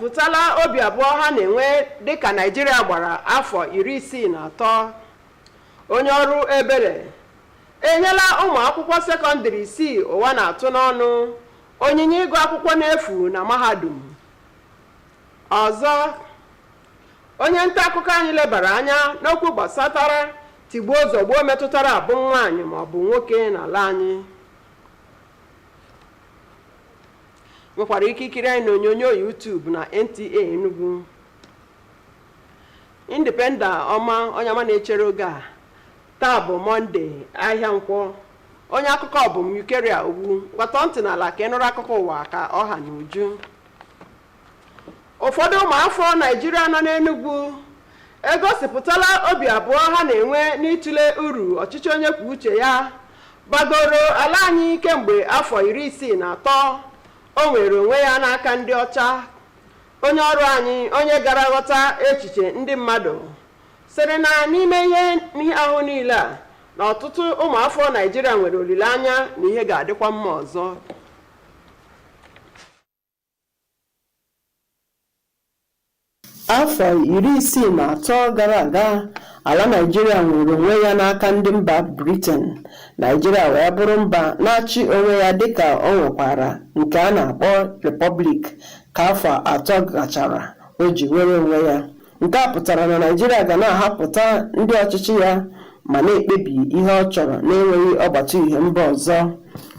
egosipụtala obi abụọ ha na-enwe dịka Naịjirịa gbara afọ 63. Onye ọrụ ebere enyela ụmụ akwụkwọ sekọndịrị 6 ụwa na-atụ n'ọnụ onyinye ịgụ akwụkwọ n'efu na mahadum. Ọzọ, onye nta akụkọ anyị lebara anya n'okwu gbasatara tigbuo zọgbuo metụtara abụ nwaanyị ma ọ bụ nwoke n'ala anyị. Nwekwara ike ikiri anyị n'onyonyo YouTube na NTA Enugu. Independent ọma onye ọma na-echere oge a. Taa bụ Mọnde, ahịa Nkwọ. Onye akụkọ bụ m Yukeria Ogbu. Gwatọ ntị n'ala ka ị nụrụ akụkọ ụwa ka ọha na uju. Ụfọdụ ụmụafọ Naịjirịa nọ n'Enugu egosipụtala obi abụọ ha na-enwe n'ịtụle uru ọchịchị onye kwuo uche ya gbagoro ala anyị kemgbe afọ 63. O nwere onwe ya n'aka ndị ọcha. Onye ọrụ anyị, onye gara ghọta echiche ndị mmadụ, sịrị na n'ime ihe ahụ niile a na ọtụtụ ụmụafọ Naịjirịa nwere olileanya na ihe ga-adịkwa mma ọzọ. Afọ 63 gara aga, ala Naịjirịa nwere onwe ya n'aka ndị mba Britain. Naịjirịa wee bụrụ mba na-achị onwe ya dịka o nwekwara nke a na-akpọ Republic ka afọ 3 gachara o ji were onwe ya. Nke a pụtara na Naịjirịa ga na-ahapụta ndị ọchịchị ya ma na-ekpebi ihe ọ chọrọ na-enweghị ọgbata ihe mba ọzọ.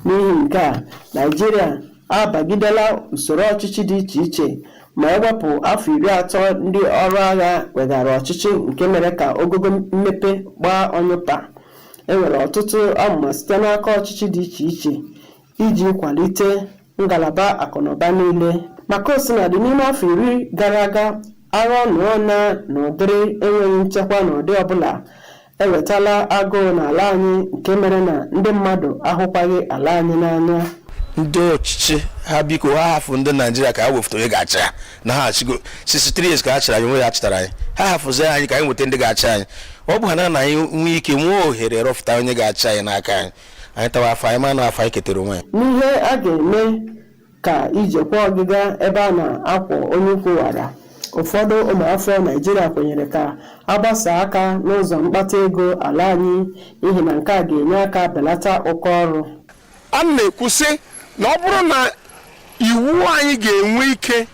N'ihi nke a, Naịjirịa abagidela usoro ọchịchị dị iche iche ma ewepụ afọ 30 ndị ọrụ agha wegara ọchịchị nke mere ka ogogo mmepe gbaa ọnyụpa. Enwere ọtụtụ amụma site n'aka ọchịchị dị iche iche iji kwalite ngalaba akụnụba niile. Maka osinadị n'ime afọ 10 gara aga, agha nụọ na n'ụdịrị enweghị nchekwa n'ụdị ọbụla ewetala agụụ n'ala anyị nke mere na ndị mmadụ ahụkwaghị ala anyị n'anya. Ndị ọchịchị ha biko ha hafụ ndị Naịjirịa ka ha wefụta onye ga-achị ya na ha achịgo 63 years ka ha chịrị anyị onwe ya chịtara anyị. Ha hafụzi anyị ka anyị nweta ndị ga-achị anyị. Ọ bụ ha na anyị nwee ike nwee ohere rọfụta onye ga-achị anyị n'aka anyị. Anyị tawa afọ anyị ma na afọ anyị ketara onwe ya. N'ihe a ga-eme ka ijekwa ọgịga ebe a na-akwọ onye kwụwara, ụfọdụ ụmụafọ Naịjirịa kwenyere ka agbasa aka n'ụzọ mkpata ego ala anyị n'ihi na nke a ga-enye aka belata ụkọ ọrụ. A na-ekwusị na ọ bụrụ na iwu anyị ga-enwe ike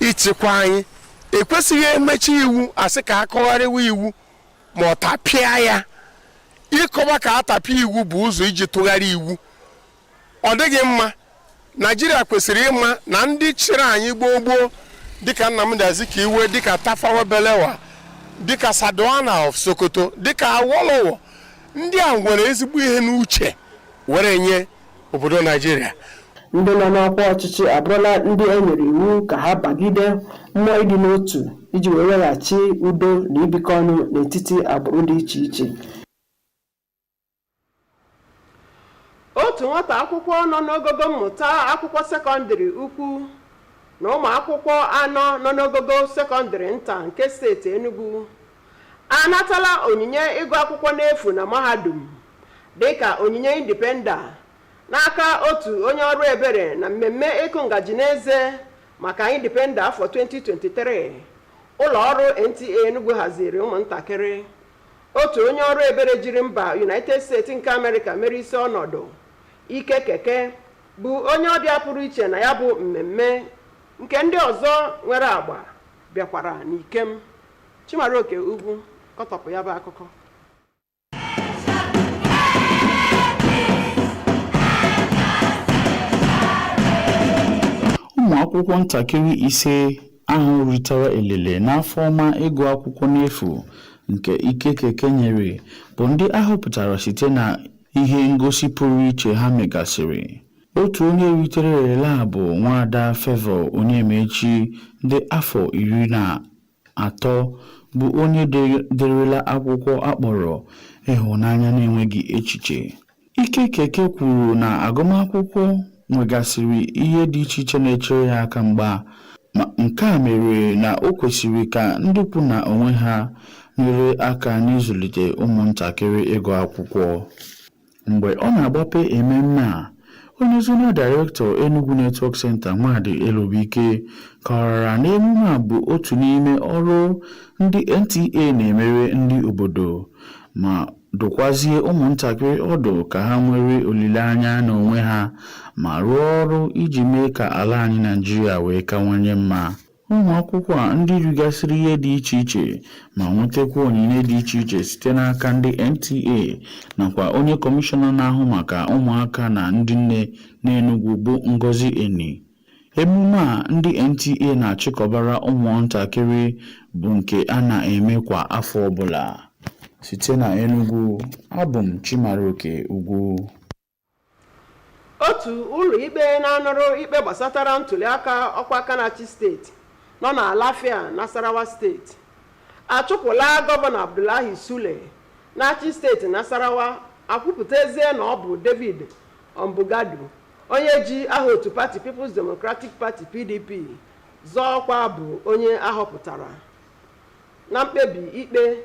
ịchịkwa anyị, ekwesịghị emechi iwu asị ka akọgharịwa iwu ma ọ tapịa ya. Ịkọwa ka atapịa iwu bụ ụzọ iji tụgharị iwu. Ọ dịghị mma. Naịjirịa kwesịrị ịma na ndị chịrị anyị gboo dịka Nnamdi Azikiwe, dịka Tafawa Balewa, dịka Sardauna of Sokoto, dịka Awolowo, ndị a nwere ezigbo ihe n'uche were nye obodo Naịjirịa. Ndị nọ n'ọkwa ọchịchị abụrụla ndị e nyere iwu ka ha bagide mmụọ ịdị n'otu iji wee weghachi udo na ibikọ ọnụ n'etiti agbụrụ dị iche iche. Otu nwata akwụkwọ nọ n'ogogo mmụta akwụkwọ sekọndịrị ukwu na ụmụ akwụkwọ 4 nọ n'ogogo sekọndịrị nta nke steeti Enugu anatala onyinye ịgụ akwụkwọ n'efu na mahadum dịka onyinye Independent n'aka otu onye ọrụ ebere na mmemme ịkụ ngaji n'eze maka Independent afọ 2023. Ụlọ ọrụ NTA Enugu haziri ụmụntakịrị. Otu onye ọrụ ebere jiri mba United States nke America mere isi ọnọdụ, Ike Keke, bụ onye ọbịa pụrụ iche na ya bụ mmemme nke ndị ọzọ nwere agba bịakwara n'ikem. Chimaroke Ugwu kọtọpụ ya bụ akụkọ. Ụmụ akwụkwọ ntakịrị 5 ahụ ritere elele n'afọ ọma ịgụ akwụkwọ n'efu nke Ike Keke nyere bụ ndị ahọpụtara site na ihe ngosi pụrụ iche ha megasịrị. Otu onye ritere elele a bụ Nwada Favor Onyemaechi dị afọ 13 bụ onye derela akwụkwọ akpọrọ Ịhụnanya na-enweghị echiche. Ike Keke kwuru na agụmakwụkwọ nwegasịrị ihe dị iche iche na-echere ya aka mgba, ma nke a mere na o kwesịrị ka ndị kwu na onwe ha nyere aka n'ịzụlite ụmụntakịrị ịgụ akwụkwọ. Mgbe ọ na-agbape ememme a, onye zonal director Enugu Network Center Mahadi Elobike kọwara na emume a bụ otu n'ime ọrụ ndị NTA na-emere ndị obodo ma dụkwazie ụmụntakịrị ọdụ ka ha nwere olileanya n'onwe ha ma rụọ ọrụ iji mee ka ala anyị Naịjirịa wee kawanye mma. Ụmụ akwụkwọ a ndị rigasịrị ihe dị iche iche ma nwetakwa onyinye dị iche iche site n'aka ndị NTA nakwa onye kọmishọna na-ahụ maka ụmụaka na ndị nne n'Enugu bụ Ngozi Eni. Emume a ndị NTA na-achịkọbara ụmụntakịrị bụ nke a na-eme kwa afọ ọbụla. Site na Enugu, abụ m Chimaroke Ugwu. Otu ụlọ ikpe na-anụrụ ikpe gbasatara ntụliaka ọkwa Kanachi steeti nọ na Alafia, Nasarawa steeti achụpụla gọvanọ Abdullahi Sule na-achị steeti Nasarawa, akwupụtazie na ọ bụ David Ombugadu, onye ji aha otu pati People's Democratic Party PDP zọọ ọkwa bụ onye ahọpụtara. Na mkpebi ikpe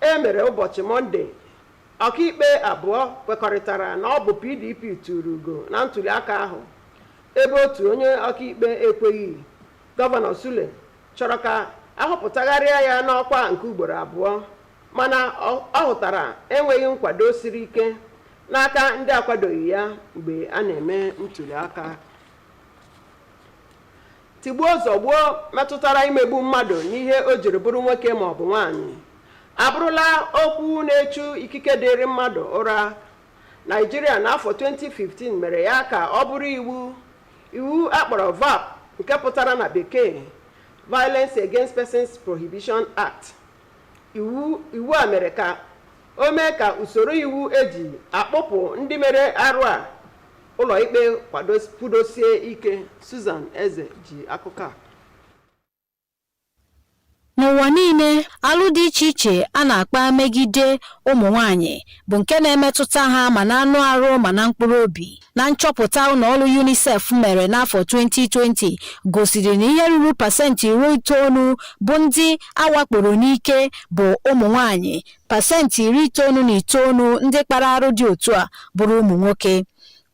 e mere ụbọchị Mọnde, ọkaikpe abụọ kwekọrịtara na ọ bụ PDP tụrụ ugo na ntụliaka ahụ, ebe otu onye ọkaikpe ekweghị. Gọvanọ Sule chọrọ ka ahọpụtagharịa ya n'ọkwa nke ugboro abụọ, mana ọ hụtara enweghị nkwado siri ike n'aka ndị akwadoghị ya mgbe a na-eme ntụliaka. Tigbuo zọgbuo metụtara imegbu mmadụ n'ihe o jiri bụrụ nwoke ma ọ bụ nwaanyị abụrụla okwu na-echu ikike dịrị mmadụ ụra. Naịjirịa n'afọ 2015 mere ya ka ọ bụrụ iwu akpọrọ VAP, nke pụtara na bekee Violence Against Persons Prohibition Act. Iwu a mere ka o mee ka usoro iwu eji akpọpụ ndị mere arụ a ụlọikpe kwudosie ike. Susan Eze ji akụkọ a. N'ụwa niile, alụ dị iche iche a na-akpa megide ụmụ nwanyị bụ nke na-emetụta ha ma na anụ arụ ma na mkpụrụ obi. Na nchọpụta ụlọọrụ UNICEF mere n'afọ 2020 gosiri na ihe ruru pasentị 90 bụ ndị awakporo n'ike bụ ụmụ nwanyị, pasentị 99 ndị kpara arụ dị otu a bụrụ ụmụ nwoke.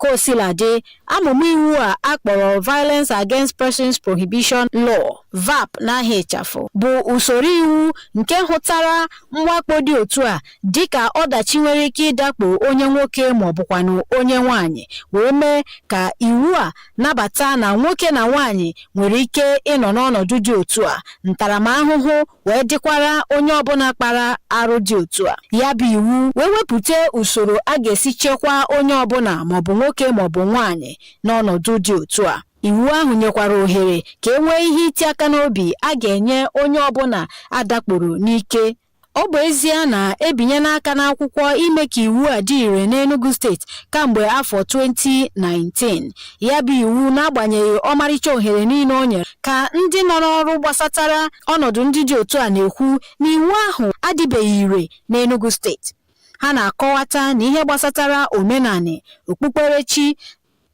Kosiladị, amụma iwu a akpọrọ Violence Against Persons Prohibition Law (VAP) n'ahịa ịchafụ bụ usoro iwu nke hụtara mwakpo dị otu a dịka ọdachi nwere ike ịdakpo onye nwoke ma ọ bụkwanụ onye nwaanyị, wee mee ka iwu a nabata na nwoke na nwaanyị nwere ike ịnọ n'ọnọdụ dị otu a, ntaramahụhụ wee dịkwara onye ọbụla kpara arụ dị otu a. Ya bụ iwu wee wepụta usoro a ga-esi chekwaa onye ọbụla maọbụ nwoke maọbụ nwaanyị n'ọnọdụ dị otu a. Iwu ahụ nyekwara ohere ka e nwee ihe iti aka n'obi a ga-enye onye ọbụla adakporo n'ike. Ọ bụ ezie na ebinye n'aka n'akwụkwọ ime ka iwu a dị ire n'Enugu steeti kamgbe afọ 2019. Ya bụ iwu, n'agbanyeghị ọmarịcha ohere niile o nyere, ka ndị nọ n'ọrụ gbasatara ọnọdụ ndị dị otu a na-ekwu na iwu ahụ adịbeghị ire n'Enugu steeti. Ha na-akọwata na ihe gbasatara omenani, okpukperechi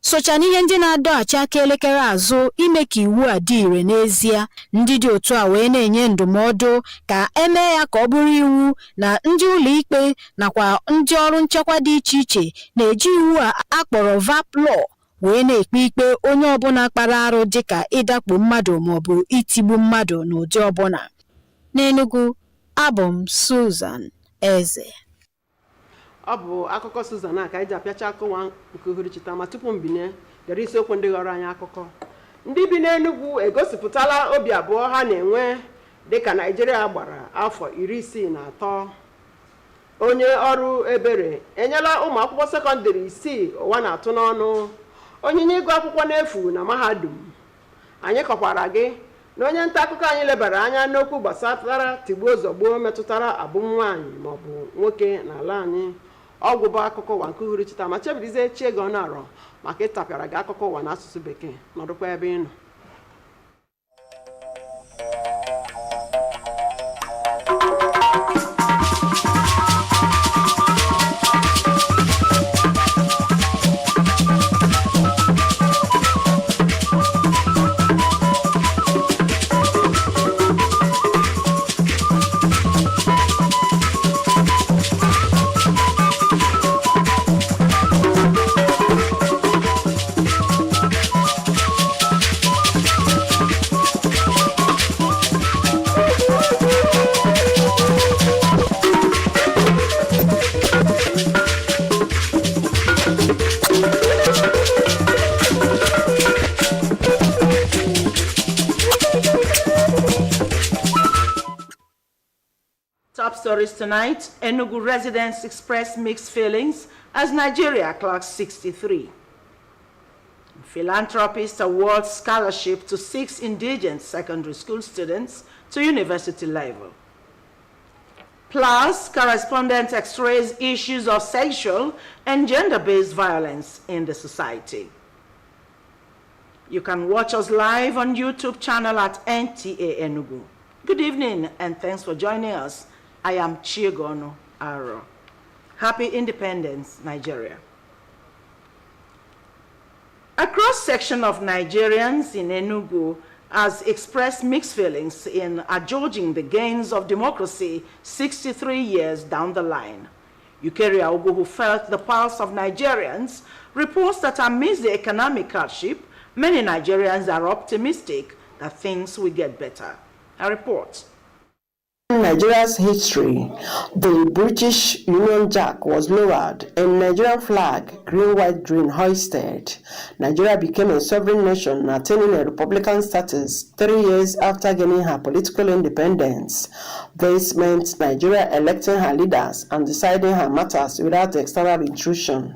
socha n'ihe ndị na-adọghachi aka elekere azụ ime ka iwu a dị ire n'ezie. Ndị dị otu a wee na-enye ndụmọdụ ka emee ya ka ọ bụrụ iwu na ndị ụlọ ikpe nakwa ndị ọrụ nchekwa dị iche iche na-eji iwu a akpọrọ VAP Law wee na-ekpe ikpe onye ọbụla kpara arụ dịka ịdakpo mmadụ maọbụ itigbu mmadụ n'ụdị ọbụla. N'Enugu, abụ m Susan Eze. Ọ bụ akụkọ Susan a ka anyị ji apịacha akụwa nke uhuruchi taa, ma tupu m binye gere isiokwu ndị ghọrọ anyị akụkọ. Ndị bi n'Enugu egosipụtala obi abụọ ha na-enwe dịka Naịjirịa gbara afọ 63. Onye ọrụ ebere enyela ụmụ akwụkwọ sekọndịrị 6 ụwa na-atụ n'ọnụ onyinye ịgụ akwụkwọ n'efu na mahadum. Anyị kọkwara gị na onye nta akụkọ anyị lebara anya n'okwu gbasatara tigbuo zọgbuo metụtara abụm nwaanyị maọbụ nwoke n'ala anyị. Ọgwụ bụ akụkọ ụwa nke uhuruchi taa, ma chebirizie Chiego Narọ maka ịtapịara gị akụkọ ụwa n'asụsụ Bekee. Nọdụkwa ebe ị nọ. Top stories tonight. Enugu residents express mixed feelings as Nigeria clocks 63. Philanthropist awards scholarship to 6 indigent secondary school students to university level. Plus, correspondent x-rays issues of sexual and gender-based violence in the society. You can watch us live on YouTube channel at NTA Enugu. Good evening and thanks for joining us. I am Chiegono Aro. Happy Independence, Nigeria. A cross-section of Nigerians in Enugu has expressed mixed feelings in adjudging the gains of democracy 63 years down the line. Eukeria Ogu, who felt the pulse of Nigerians, reports that amidst the economic hardship, many Nigerians are optimistic that things will get better. A report. In Nigeria's history, the British Union Jack was lowered and Nigerian flag, green, white, green, hoisted. Nigeria became a sovereign nation, attaining a republican status 3 years after gaining her political independence. This meant Nigeria electing her leaders and deciding her matters without external intrusion.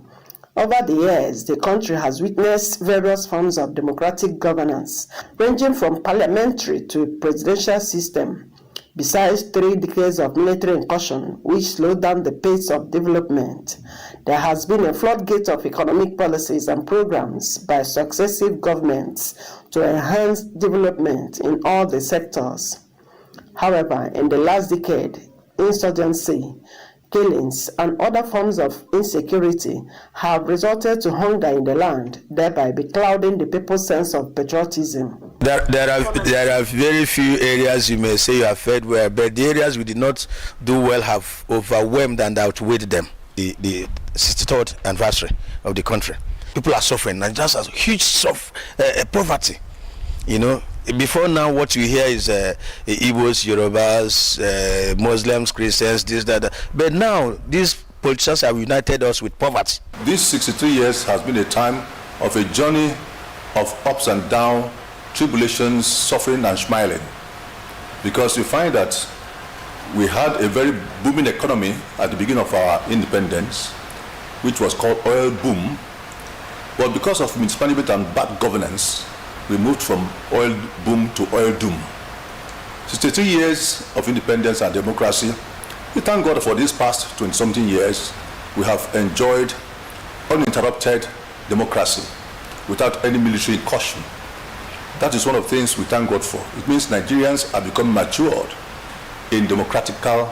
Over the years, the country has witnessed various forms of democratic governance, ranging from parliamentary to presidential system. Besides 3 decades of military incursion, which slowed down the pace of development, there has been a floodgate of economic policies and programs by successive governments to enhance development in all the sectors. However, in the last decade, insurgency, killings, and other forms of insecurity have resulted to hunger in the land, thereby beclouding the people's sense of patriotism. There are very few areas you may say you have fared well, but the areas we did not do well have overwhelmed and outweighed them. The 63rd anniversary of the country. People are suffering, and just a huge poverty. You know, before now what you hear is Igbos, Yorubas, Muslims, Christians, this, that. But now these politicians have united us with poverty. These 63 years has been a time of a journey of ups and downs, tribulations, suffering and smiling. Because you find that we had a very booming economy at the beginning of our independence, which was called oil boom. But because of mismanagement and bad governance, we moved from oil boom to oil doom. 63 years of independence and democracy. We thank God for these past 20-something years. We have enjoyed uninterrupted democracy without any military incursion. That is one of the things we thank God for. It means Nigerians are becoming matured in democratical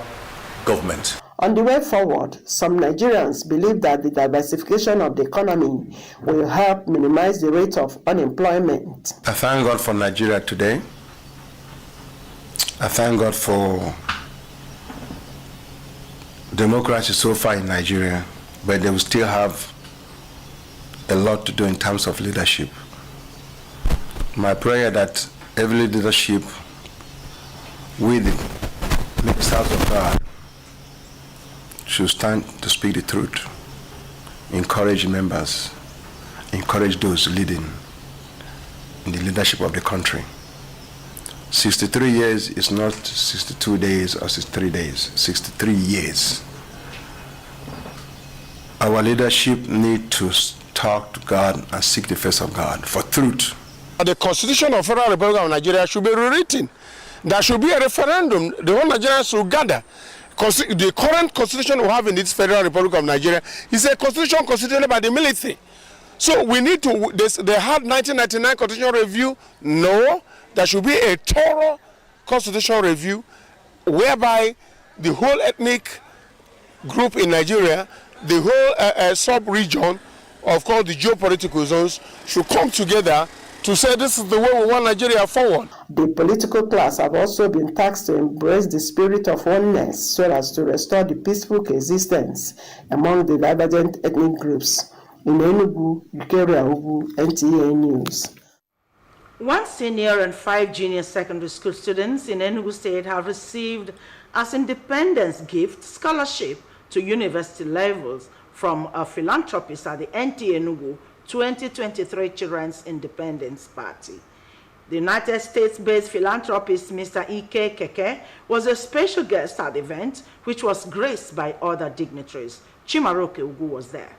government. On the way forward, some Nigerians believe that the diversification of the economy will help minimize the rate of unemployment. I thank God for Nigeria today. I thank God for democracy so far in Nigeria, but they will still have a lot to do in terms of leadership. My prayer that every leadership with the ministers of God should stand to speak the truth, encourage members, encourage those leading in the leadership of the country. 63 years is not 62 days or 63 days, 63 years. Our leadership need to talk to God and seek the face of God for truth. The Constitution of Federal Republic of Nigeria should be rewritten. There should be a referendum. The whole Nigerians should gather. The current constitution we have in this Federal Republic of Nigeria is a constitution constituted by the military. So we need to, they had 1999 constitutional review. No, there should be a thorough constitutional review whereby the whole ethnic group in Nigeria, the whole sub-region, of course the geopolitical zones, should come together to say this is the way we want Nigeria forward. The political class have also been tasked to embrace the spirit of oneness so as to restore the peaceful coexistence among the divergent ethnic groups. In Enugu, Eukeria Ogu, NTA News. 1 senior and 5 junior secondary school students in Enugu State have received as independence gift scholarship to university levels from a philanthropist at the NTA Enugu 2023 Children's Independence Party. The United States-based philanthropist Mr. Ike Keke was a special guest at the event, which was graced by other dignitaries. Chimaroke Ugu was there.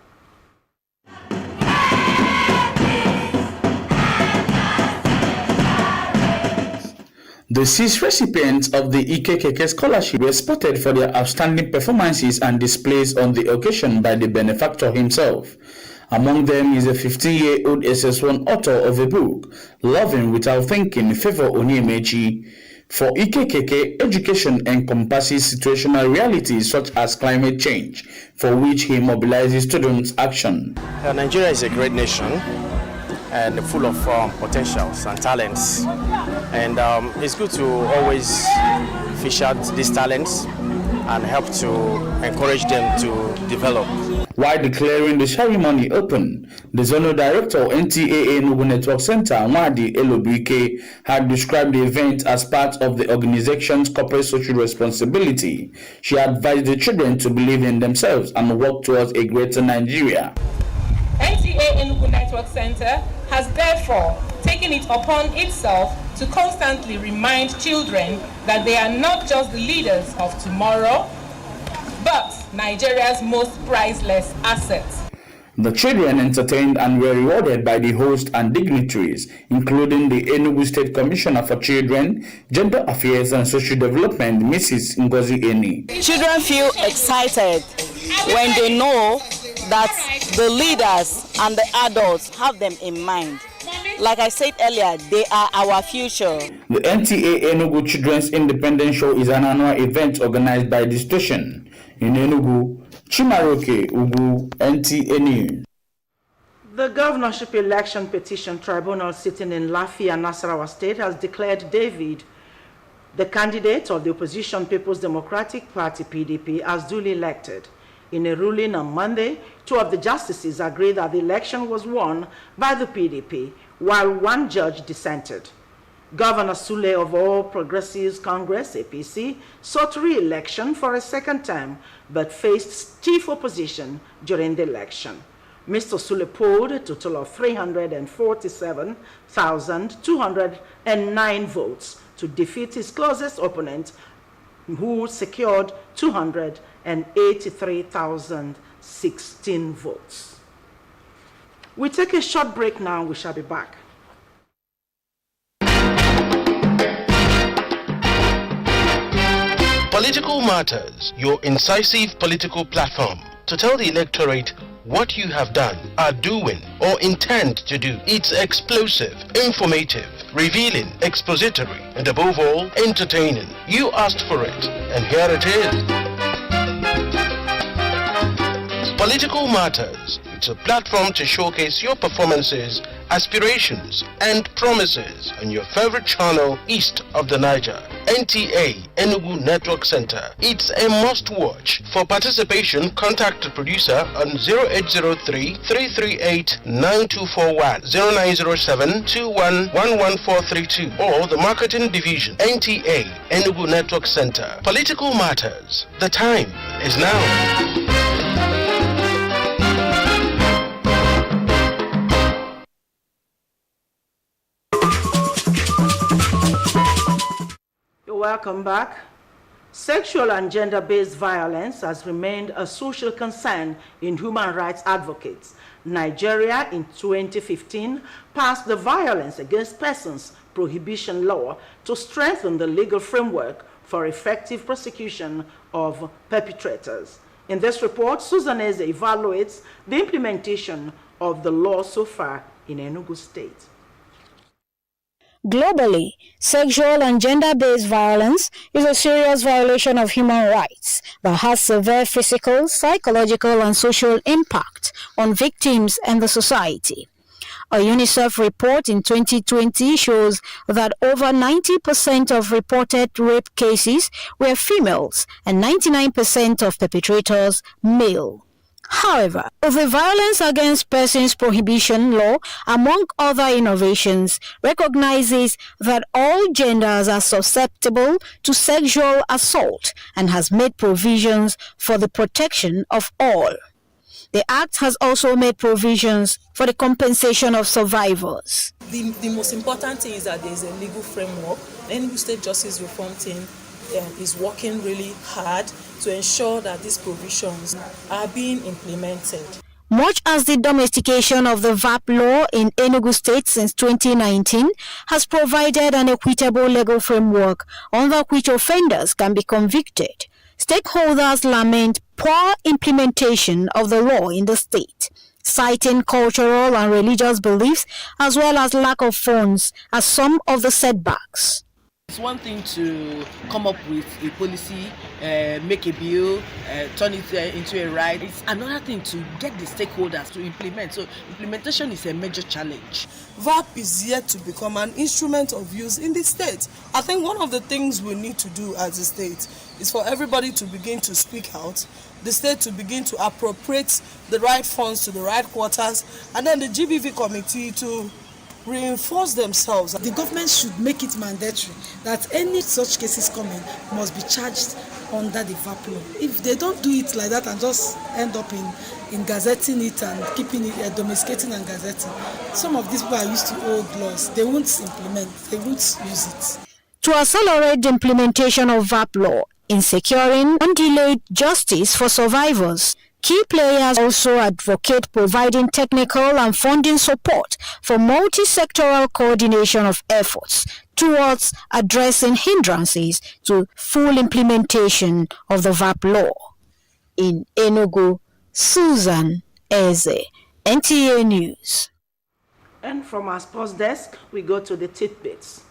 The 6 recipients of the Ikekeke Scholarship were spotted for their outstanding performances and displays on the occasion by the benefactor himself. Among them is a 15-year-old SS1 author of a book, Loving Without Thinking, Favor Onyemaechi. For Ikekeke, education encompasses situational realities such as climate change, for which he mobilizes students' action. Nigeria is a great nation and full of potentials and talents, and it's good to always fish out these talents and help to encourage them to develop. While declaring the ceremony open, the Zonal Director of NTA Enugu Network Center, Nwadi Elobuike, had described the event as part of the organization's corporate social responsibility. She advised the children to believe in themselves and work towards a greater Nigeria. NTA Enugu Network Center has therefore taken it upon itself to constantly remind children that they are not just the leaders of tomorrow, but Nigeria's most priceless assets. The children entertained and were rewarded by the host and dignitaries, including the Enugu State Commissioner for Children, Gender Affairs and Social Development, Mrs. Ngozi Eni. Children feel excited when they know that the leaders and the adults have them in mind. Like I said earlier, they are our future. The NTA Enugu Children's Independent Show is an annual event organized by the station. In Enugu, Chimaroke Ugu, NTA News. The governorship election petition tribunal sitting in Lafia, Nasarawa State, has declared David, the candidate of the opposition People's Democratic Party (PDP), as duly elected. In a ruling on Monday, 2 of the justices agreed that the election was won by the PDP, while 1 judge dissented. Governor Sule of All Progressives Congress, APC, sought re-election for a 2nd term, but faced stiff opposition during the election. Mr. Sule polled a total of 347,209 votes to defeat his closest opponent, who secured 283,016 votes. We take a short break now. We shall be back. Political Matters, your incisive political platform to tell the electorate what you have done, are doing, or intend to do. It's explosive, informative, revealing, expository, and above all, entertaining. You asked for it, and here it is. Political Matters. It's a platform to showcase your performances, aspirations, and promises on your favorite channel east of the Niger. NTA Enugu Network Center. It's a must-watch. For participation, contact the producer on 0803-338-9241, 0907-21-11432, or the marketing division, NTA Enugu Network Center. Political Matters. The time is now. Welcome back. Sexual and gender-based violence has remained a social concern in human rights advocates. Nigeria in 2015 passed the Violence Against Persons Prohibition Law to strengthen the legal framework for effective prosecution of perpetrators. In this report, Susan Eze evaluates the implementation of the law so far in Enugu State. Globally, sexual and gender-based violence is a serious violation of human rights that has severe physical, psychological, and social impact on victims and the society. A UNICEF report in 2020 shows that over 90% of reported rape cases were females and 99% of perpetrators male. However, the Violence Against Persons Prohibition Law, among other innovations, recognizes that all genders are susceptible to sexual assault and has made provisions for the protection of all. The Act has also made provisions for the compensation of survivors. The most important thing is that there is a legal framework. The Enugu State Justice Reform Team is working really hard to ensure that these provisions are being implemented. Much as the domestication of the VAP law in Enugu State since 2019 has provided an equitable legal framework under which offenders can be convicted, stakeholders lament poor implementation of the law in the state, citing cultural and religious beliefs as well as lack of funds as some of the setbacks. It's one thing to come up with a policy, make a bill, turn it into a right. It's another thing to get the stakeholders to implement. So implementation is a major challenge. VAP is yet to become an instrument of use in the state. I think one of the things we need to do as a state is for everybody to begin to speak out, the state to begin to appropriate the right funds to the right quarters, and then the GBV committee to reinforce themselves. The government should make it mandatory that any such cases coming must be charged under the VAP law. If they don't do it like that and just end up in gazetting it and keeping it, domesticating and gazetting, some of these people are used to old laws. They won't implement, they won't use it. To accelerate the implementation of VAP law in securing undelayed justice for survivors, key players also advocate providing technical and funding support for multi-sectoral coordination of efforts towards addressing hindrances to full implementation of the VAP law. In Enugu, Susan Eze, NTA News. And from our sports desk, we go to the tidbits.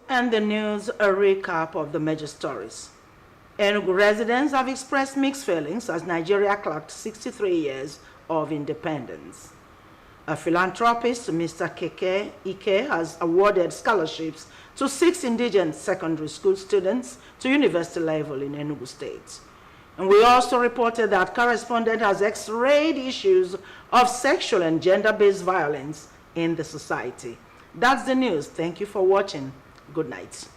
And the news, a recap of the major stories. Enugu residents have expressed mixed feelings as Nigeria clocked 63 years of independence. A philanthropist, Mr. Keke Ike, has awarded scholarships to 6 indigenous secondary school students to university level in Enugu State. And we also reported that correspondent has x-rayed issues of sexual and gender-based violence in the society. That's the news. Thank you for watching. Good night.